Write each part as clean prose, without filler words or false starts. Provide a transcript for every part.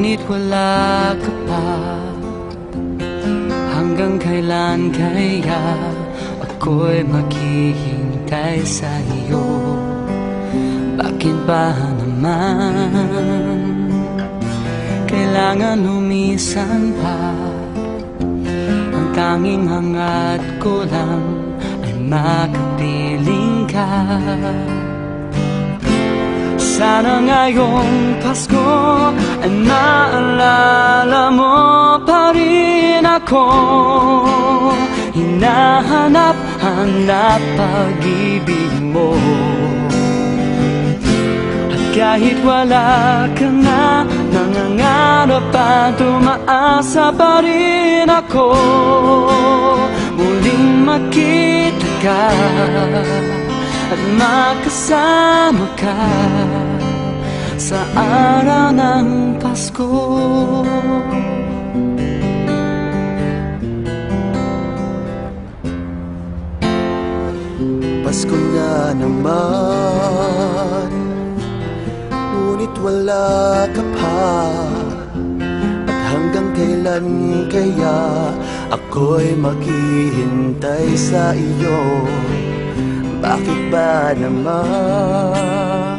ngunit wala ka pa. Hanggang kailan kaya ako'y maghihintay sa iyo? Bakit ba naman kailangan lumisan pa? Ang tanging hangat ko lang ay makapiling ka. Sana ngayong Pasko ay naalala mo pa rin ako. Hinahanap-hanap pag-ibig mo. Kahit wala ka na, nangangarap at umaasa pa rin ako. Muling makita ka at makasama ka sa araw ng Pasko. Pasko na naman, ngunit wala ka pa. At hanggang kailan kaya ako'y maghihintay sa iyo? Bakit ba naman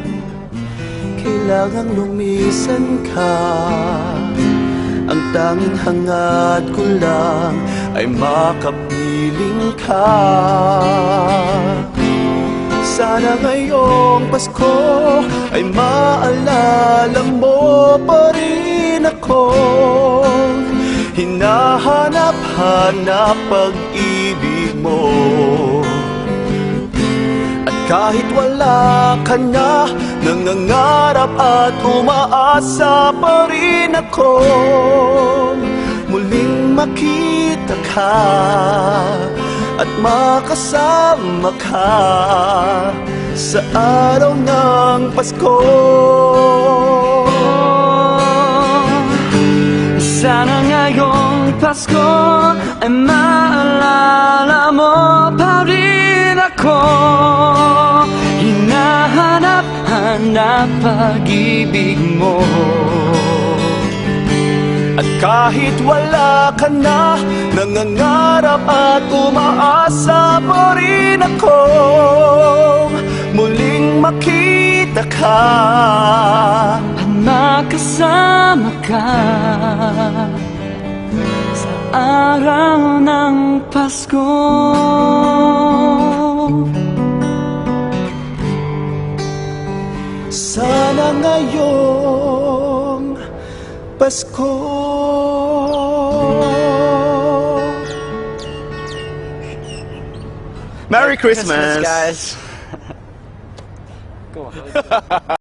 kailangang lumisan ka? Ang tanging hangat ko lang ay makapiling ka. Sana ngayong Pasko ay maalala mo pa rin ako. Hinahanap-hanap pag-ibig mo. At kahit wala ka na, nangangarap at umaasa pa rin ako. Muling makita ka at makasama ka sa araw ng Pasko. Sana ngayong Pasko ay maalala mo pa rin ako. Hinahanap-hanap pag-ibig mo. At kahit wala ka na, nangangarap at umaasa pa rin ako. Muling makita ka at makasama ka sa araw ng Pasko. Sana ngayong Pasko Merry Christmas, guys.